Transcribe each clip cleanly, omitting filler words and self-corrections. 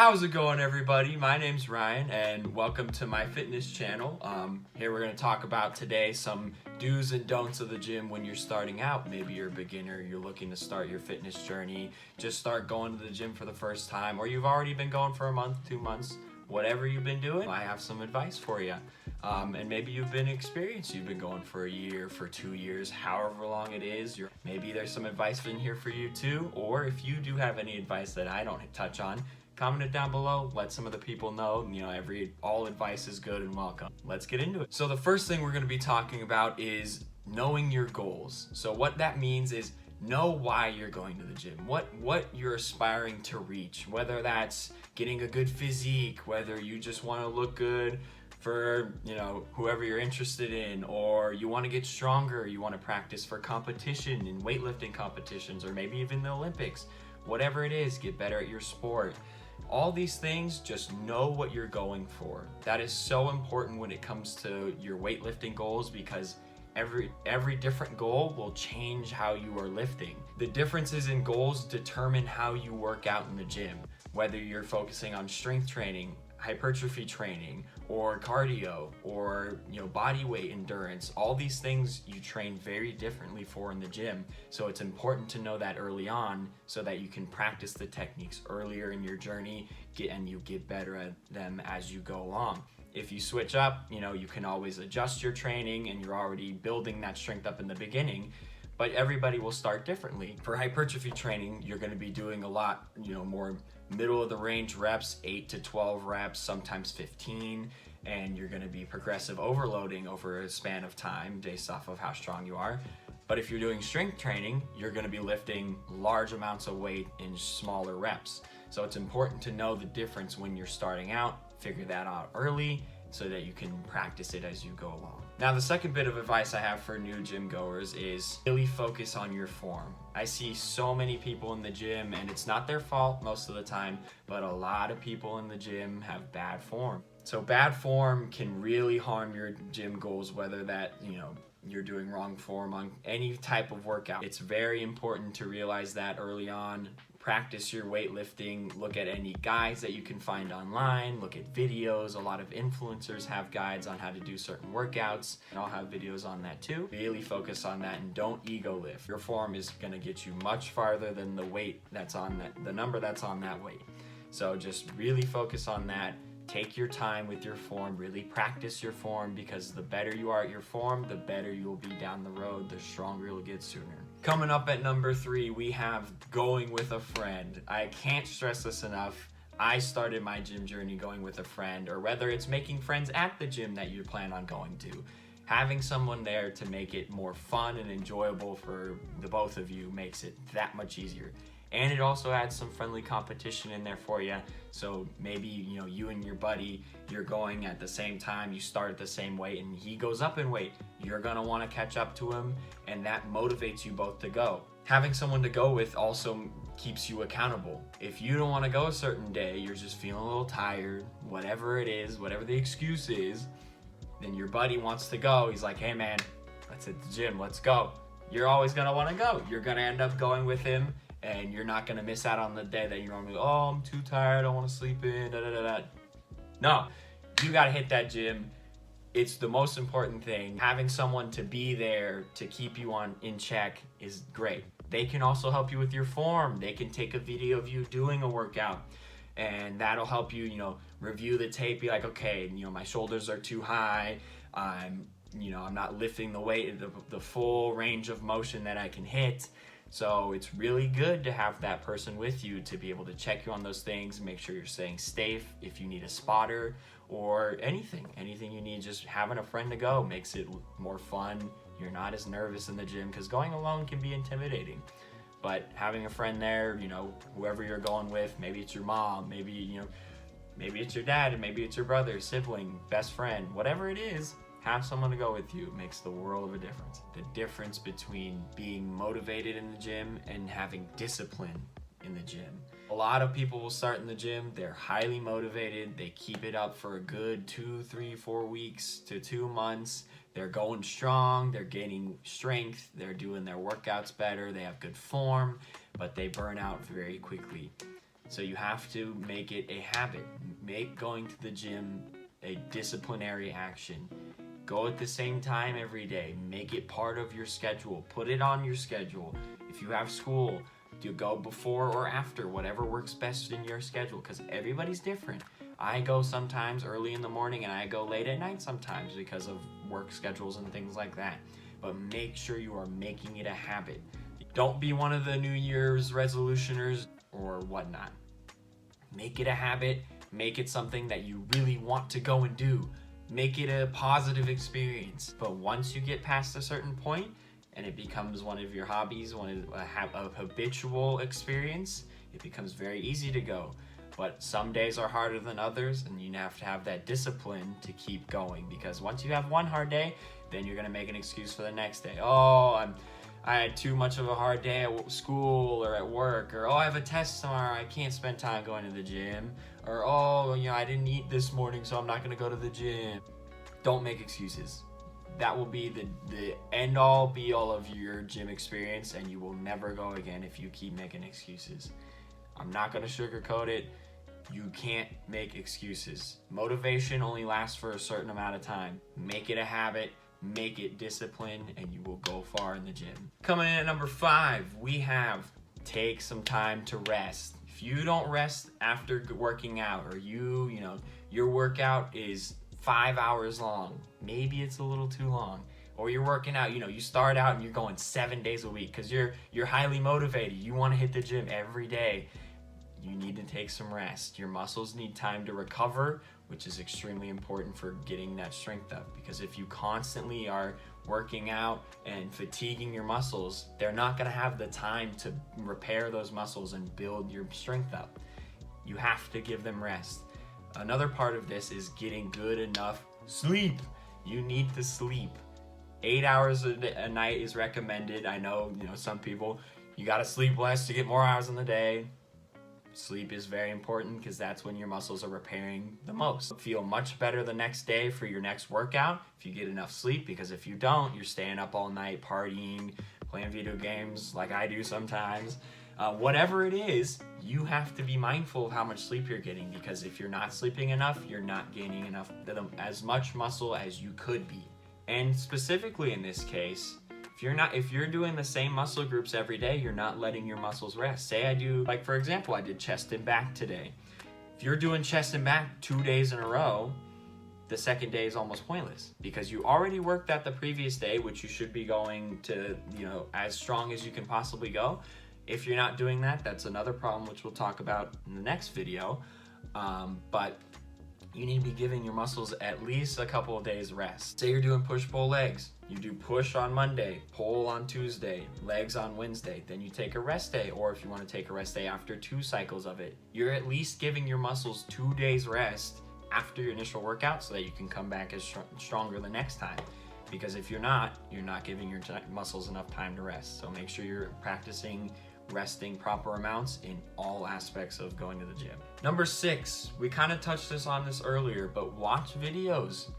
How's it going, everybody? My name's Ryan and welcome to my fitness channel. Here we're going to talk about today some do's and don'ts of the gym when you're starting out. Maybe you're a beginner, you're looking to start your fitness journey, just start going to the gym for the first time, or you've already been going for a month, 2 months, whatever you've been doing. I have some advice for you. And maybe you've been experienced, you've been going for a year, for 2 years, however long it is. Maybe there's some advice in here for you too, or if you do have any advice that I don't touch on, comment it down below, let some of the people know. All advice is good and welcome. Let's get into it. So the first thing we're going to be talking about is knowing your goals. So what that means is know why you're going to the gym, what you're aspiring to reach, whether that's getting a good physique, whether you just want to look good for whoever you're interested in, or you want to get stronger, you want to practice for competition in weightlifting competitions, or maybe even the Olympics. Whatever it is, get better at your sport. All these things, just know what you're going for. That is so important when it comes to your weightlifting goals, because every different goal will change how you are lifting. The differences in goals determine how you work out in the gym, whether you're focusing on strength training, hypertrophy training, or cardio, or body weight endurance. All these things you train very differently for in the gym, so it's important to know that early on so that you can practice the techniques earlier in your journey and you get better at them as you go along. If you switch up, you can always adjust your training and you're already building that strength up in the beginning, but everybody will start differently. For hypertrophy training, you're going to be doing a lot more middle of the range reps, 8 to 12 reps, sometimes 15, and you're going to be progressive overloading over a span of time based off of how strong you are. But if you're doing strength training, you're going to be lifting large amounts of weight in smaller reps. So it's important to know the difference when you're starting out, figure that out early so that you can practice it as you go along. Now, the second bit of advice I have for new gym goers is really focus on your form. I see so many people in the gym, and it's not their fault most of the time, but a lot of people in the gym have bad form. So bad form can really harm your gym goals, whether that, you're doing wrong form on any type of workout. It's very important to realize that early on. Practice your weightlifting, look at any guides that you can find online, look at videos. A lot of influencers have guides on how to do certain workouts, and I'll have videos on that too. Really focus on that and don't ego lift. Your form is going to get you much farther than the weight that's on the number that's on that weight. So just really focus on that. Take your time with your form, really practice your form, because the better you are at your form, the better you'll be down the road, the stronger you'll get sooner. Coming up at number 3, we have going with a friend. I can't stress this enough. I started my gym journey going with a friend, or whether it's making friends at the gym that you plan on going to. Having someone there to make it more fun and enjoyable for the both of you makes it that much easier. And it also adds some friendly competition in there for you. So maybe, you and your buddy, you're going at the same time, you start at the same weight, and he goes up in weight. You're gonna wanna catch up to him, and that motivates you both to go. Having someone to go with also keeps you accountable. If you don't wanna go a certain day, you're just feeling a little tired, whatever it is, whatever the excuse is, then your buddy wants to go. He's like, hey man, let's hit the gym, let's go. You're always gonna wanna go. You're gonna end up going with him, and you're not gonna miss out on the day that you're normally, oh, I'm too tired, I wanna sleep in, da-da-da-da. No, you gotta hit that gym. It's the most important thing. Having someone to be there to keep you in check is great. They can also help you with your form. They can take a video of you doing a workout, and that'll help you, review the tape, be like, okay, my shoulders are too high, I'm not lifting the weight, the full range of motion that I can hit. So it's really good to have that person with you to be able to check you on those things, make sure you're staying safe. If you need a spotter or anything you need, just having a friend to go makes it more fun. You're not as nervous in the gym, because going alone can be intimidating. But having a friend there, whoever you're going with, maybe it's your mom, maybe it's your dad, and maybe it's your brother, sibling, best friend, whatever it is, have someone to go with you. It makes the world of a difference. The difference between being motivated in the gym and having discipline in the gym. A lot of people will start in the gym, they're highly motivated, they keep it up for a good 2, 3, 4 weeks to 2 months. They're going strong, they're gaining strength, they're doing their workouts better, they have good form, but they burn out very quickly. So you have to make it a habit. Make going to the gym a disciplinary action. Go at the same time every day. Make it part of your schedule. Put it on your schedule. If you have school, you go before or after, whatever works best in your schedule, because everybody's different. I go sometimes early in the morning and I go late at night sometimes because of work schedules and things like that. But make sure you are making it a habit. Don't be one of the New Year's resolutioners or whatnot. Make it a habit. Make it something that you really want to go and do. Make it a positive experience. But once you get past a certain point and it becomes one of your hobbies, a habitual experience, it becomes very easy to go. But some days are harder than others, and you have to have that discipline to keep going, because once you have one hard day, then you're gonna make an excuse for the next day. I had too much of a hard day at school or at work, or I have a test tomorrow, I can't spend time going to the gym, or I didn't eat this morning, so I'm not gonna go to the gym. Don't make excuses. That will be the end all be all of your gym experience, and you will never go again if you keep making excuses. I'm not gonna sugarcoat it. You can't make excuses. Motivation only lasts for a certain amount of time. Make it a habit. Make it discipline, and you will go far in the gym. Coming in at number 5, we have take some time to rest. If you don't rest after working out, or your workout is 5 hours long, maybe it's a little too long, or you're working out, you start out and you're going 7 days a week because you're highly motivated, you want to hit the gym every day, you need to take some rest. Your muscles need time to recover, which is extremely important for getting that strength up, because if you constantly are working out and fatiguing your muscles, they're not going to have the time to repair those muscles and build your strength up. You have to give them rest. Another part of this is getting good enough sleep. You need to sleep. 8 hours a night is recommended. I know, some people, you got to sleep less to get more hours in the day. Sleep is very important because that's when your muscles are repairing the most. Feel much better the next day for your next workout if you get enough sleep, because if you don't, you're staying up all night partying, playing video games like I do sometimes. Whatever it is, you have to be mindful of how much sleep you're getting, because if you're not sleeping enough, you're not gaining as much muscle as you could be. And specifically in this case, if you're doing the same muscle groups every day, you're not letting your muscles rest. Say for example, I did chest and back today. If you're doing chest and back 2 days in a row, the second day is almost pointless, because you already worked that the previous day, which you should be going to, as strong as you can possibly go. If you're not doing that, that's another problem, which we'll talk about in the next video. But you need to be giving your muscles at least a couple of days rest. Say you're doing push-pull legs. You do push on Monday, pull on Tuesday, legs on Wednesday. Then you take a rest day, or if you want to take a rest day after 2 cycles of it, you're at least giving your muscles 2 days rest after your initial workout so that you can come back as stronger the next time. Because if you're not giving your muscles enough time to rest. So make sure you're practicing resting proper amounts in all aspects of going to the gym. Number 6, we kind of touched on this earlier, but watch videos.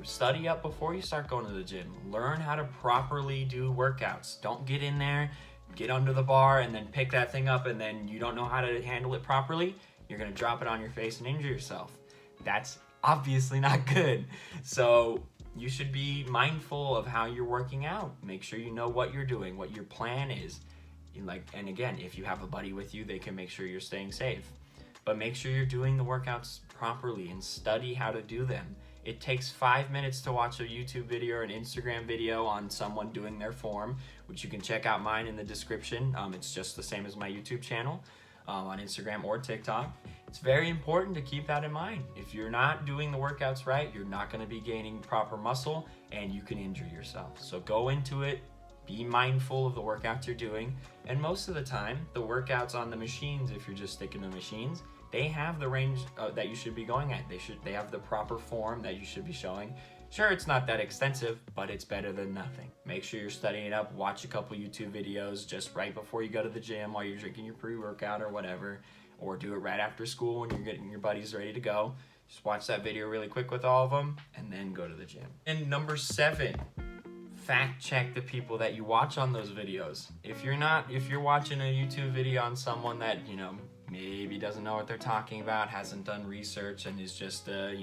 Study up before you start going to the gym. Learn how to properly do workouts. Don't get in there, get under the bar, and then pick that thing up, and then you don't know how to handle it properly. You're gonna drop it on your face and injure yourself. That's obviously not good. So you should be mindful of how you're working out. Make sure you know what you're doing, what your plan is. And again, if you have a buddy with you, they can make sure you're staying safe. But make sure you're doing the workouts properly and study how to do them. It takes 5 minutes to watch a YouTube video or an Instagram video on someone doing their form, which you can check out mine in the description. It's just the same as my YouTube channel on Instagram or TikTok. It's very important to keep that in mind. If you're not doing the workouts right, you're not going to be gaining proper muscle, and you can injure yourself. So go into it, be mindful of the workouts you're doing, and most of the time, the workouts on the machines, if you're just sticking to machines, they have the range that you should be going at. They have the proper form that you should be showing. Sure, it's not that extensive, but it's better than nothing. Make sure you're studying it up. Watch a couple YouTube videos just right before you go to the gym while you're drinking your pre-workout or whatever, or do it right after school when you're getting your buddies ready to go. Just watch that video really quick with all of them, and then go to the gym. And number 7, fact check the people that you watch on those videos. If you're watching a YouTube video on someone that, maybe doesn't know what they're talking about, hasn't done research, and is just a,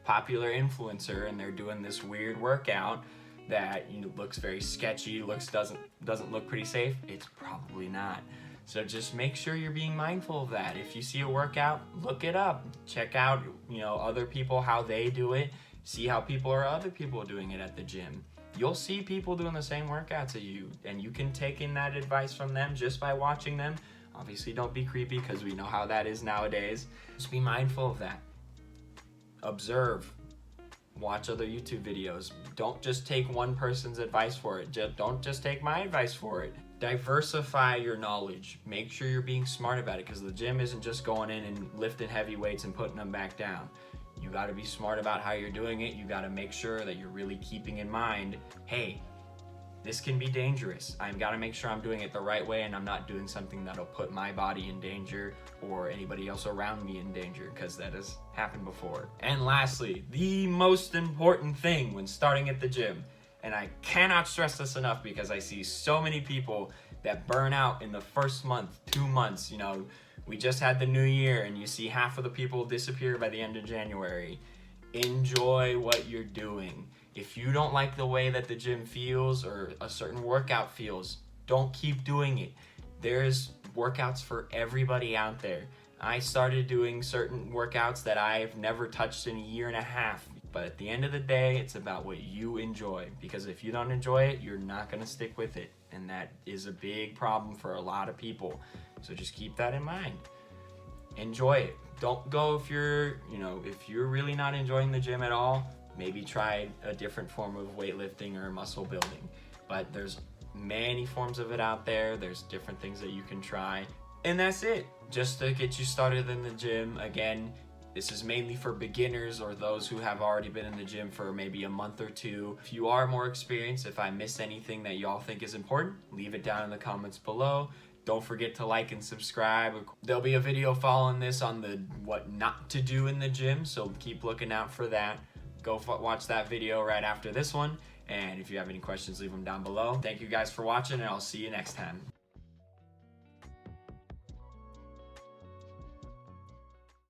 popular influencer, and they're doing this weird workout that looks very sketchy, doesn't look pretty safe, it's probably not. So just make sure you're being mindful of that. If you see a workout, look it up. Check out, other people, how they do it. See how other people are doing it at the gym. You'll see people doing the same workouts as you, and you can take in that advice from them just by watching them. Obviously, don't be creepy, because we know how that is nowadays. Just be mindful of that. Observe. Watch other YouTube videos. Don't just take one person's advice for it. Don't just take my advice for it. Diversify your knowledge. Make sure you're being smart about it, because the gym isn't just going in and lifting heavy weights and putting them back down. You got to be smart about how you're doing it. You got to make sure that you're really keeping in mind, hey, this can be dangerous. I've got to make sure I'm doing it the right way, and I'm not doing something that'll put my body in danger or anybody else around me in danger, because that has happened before. And lastly, the most important thing when starting at the gym, and I cannot stress this enough because I see so many people that burn out in the first month, 2 months. We just had the new year, and you see half of the people disappear by the end of January. Enjoy what you're doing. If you don't like the way that the gym feels or a certain workout feels, don't keep doing it. There's workouts for everybody out there. I started doing certain workouts that I've never touched in a year and a half. But at the end of the day, it's about what you enjoy. Because if you don't enjoy it, you're not going to stick with it. And that is a big problem for a lot of people. So just keep that in mind. Enjoy it. Don't go if you're really not enjoying the gym at all. Maybe try a different form of weightlifting or muscle building. But there's many forms of it out there. There's different things that you can try. And that's it. Just to get you started in the gym. Again, this is mainly for beginners or those who have already been in the gym for maybe a month or two. If you are more experienced, if I miss anything that y'all think is important, leave it down in the comments below. Don't forget to like and subscribe. There'll be a video following this on the what not to do in the gym, so keep looking out for that. Go watch that video right after this one. And if you have any questions, leave them down below. Thank you guys for watching, and I'll see you next time.